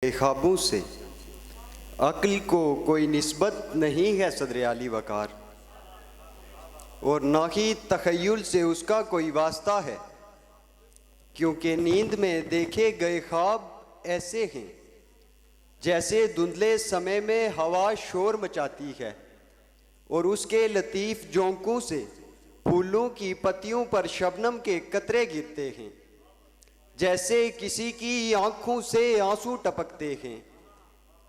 میرے خوابوں سے عقل کو کوئی نسبت نہیں ہے صدر عالی وقار، اور نہ ہی تخیل سے اس کا کوئی واسطہ ہے، کیونکہ نیند میں دیکھے گئے خواب ایسے ہیں جیسے دھندلے سمے میں ہوا شور مچاتی ہے اور اس کے لطیف جھونکوں سے پھولوں کی پتیوں پر شبنم کے قطرے گرتے ہیں، جیسے کسی کی آنکھوں سے آنسو ٹپکتے ہیں۔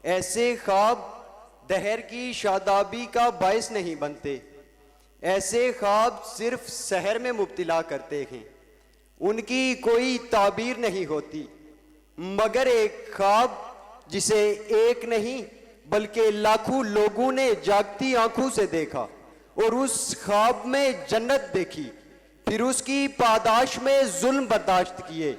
ایسے خواب دہر کی شادابی کا باعث نہیں بنتے، ایسے خواب صرف سحر میں مبتلا کرتے ہیں، ان کی کوئی تعبیر نہیں ہوتی مگر ایک خواب جسے ایک نہیں بلکہ لاکھوں لوگوں نے جاگتی آنکھوں سے دیکھا اور اس خواب میں جنت دیکھی، پھر اس کی پاداش میں ظلم برداشت کیے،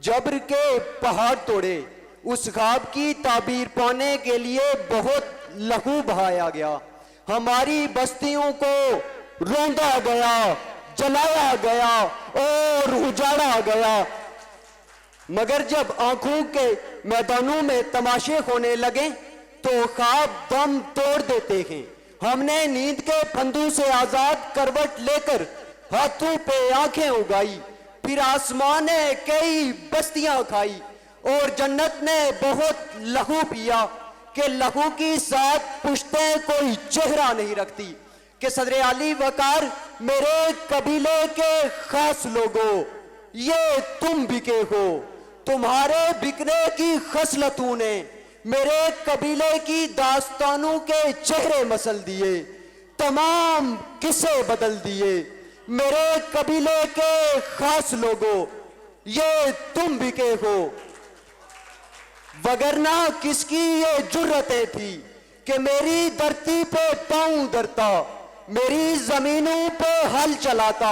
جبر کے پہاڑ توڑے۔ اس خواب کی تعبیر پانے کے لیے بہت لہو بہایا گیا، ہماری بستیوں کو روندا گیا، جلایا گیا اور اجاڑا گیا، مگر جب آنکھوں کے میدانوں میں تماشے ہونے لگے تو خواب دم توڑ دیتے ہیں۔ ہم نے نیند کے پھندوں سے آزاد کروٹ لے کر ہاتھوں پہ آنکھیں اگائی، پھر آسمان نے کئی بستیاں کھائی اور جنت نے بہت لہو پیا کہ لہو کی ساتھ پشتیں کوئی چہرہ نہیں رکھتی کہ صدر عالی وقار میرے قبیلے کے خاص لوگوں، یہ تم بکے ہو، تمہارے بکنے کی خصلتوں نے میرے قبیلے کی داستانوں کے چہرے مسل دیے، تمام قصے بدل دیے۔ میرے قبیلے کے خاص لوگوں، یہ تم بکے ہو، وگرنہ کس کی یہ جرتیں تھی کہ میری دھرتی پہ پاؤں دھرتا، میری زمینوں پہ ہل چلاتا،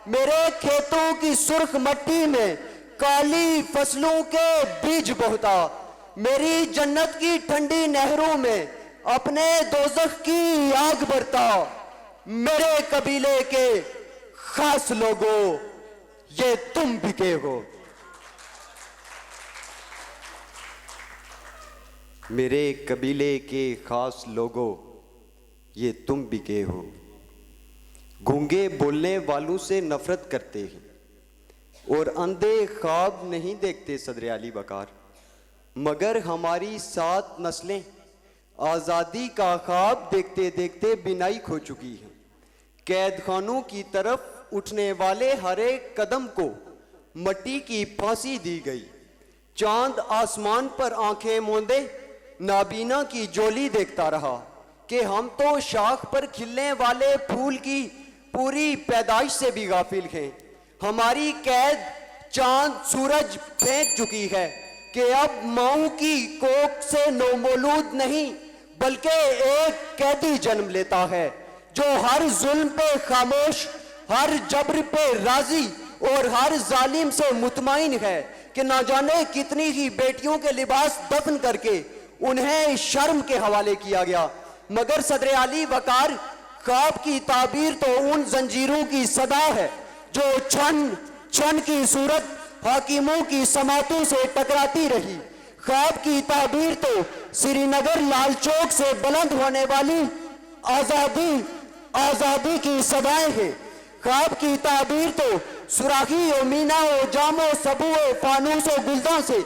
میرے کھیتوں کی سرخ مٹی میں کالی فصلوں کے بیج بوتا، میری جنت کی ٹھنڈی نہروں میں اپنے دوزخ کی آگ برتا۔ میرے قبیلے کے خاص لوگوں، یہ تم بکے ہو۔ میرے قبیلے کے خاص لوگوں، یہ تم بکے ہو، گونگے بولنے والوں سے نفرت کرتے ہیں اور اندھے خواب نہیں دیکھتے صدر عالی وقار، مگر ہماری 7 نسلیں آزادی کا خواب دیکھتے دیکھتے بینائی کھو چکی ہیں۔ قید خانوں کی طرف اٹھنے والے ہر ایک قدم کو مٹی کی پھانسی دی گئی، چاند آسمان پر آنکھیں موندے نابینا کی جولی دیکھتا رہا کہ ہم تو شاخ پر کھلنے والے پھول کی پوری پیدائش سے بھی غافل ہیں۔ ہماری قید چاند سورج پھینک چکی ہے کہ اب ماؤں کی کوکھ سے نومولود نہیں بلکہ ایک قیدی جنم لیتا ہے جو ہر ظلم پہ خاموش، ہر جبر پہ راضی اور ہر ظالم سے مطمئن ہے کہ نہ جانے کتنی ہی بیٹیوں کے لباس دفن کر کے انہیں شرم کے حوالے کیا گیا، مگر صدر عالی وقار خواب کی تعبیر تو ان زنجیروں کی صدا ہے جو چھن چھن کی صورت حاکموں کی سماعتوں سے ٹکراتی رہی۔ خواب کی تعبیر تو سری نگر لال چوک سے بلند ہونے والی آزادی کی صدائیں ہیں۔ خواب کی تعبیر تو سراخی و مینا و جام و سبو و فانوس و گلدان سے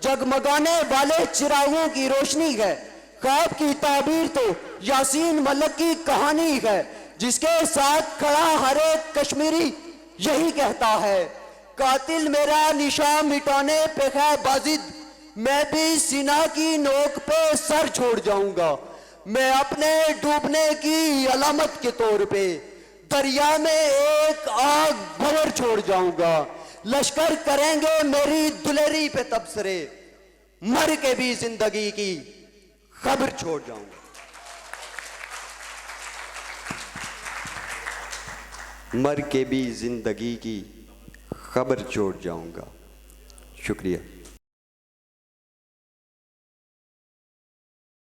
جگمگانے والے چراغوں کی روشنی ہے۔ خواب کی تعبیر تو یاسین ملک کی کہانی ہے جس کے ساتھ کھڑا ہر ایک کشمیری یہی کہتا ہے، قاتل میرا نشان مٹانے پہ ہے بازد، میں بھی سینہ کی نوک پہ سر چھوڑ جاؤں گا، میں اپنے ڈوبنے کی علامت کے طور پہ دریا میں ایک آگ بھور چھوڑ جاؤں گا، لشکر کریں گے میری دلیری پہ تبصرے، مر کے بھی زندگی کی خبر چھوڑ جاؤں گا۔ مر کے بھی زندگی کی خبر چھوڑ جاؤں گا۔ شکریہ۔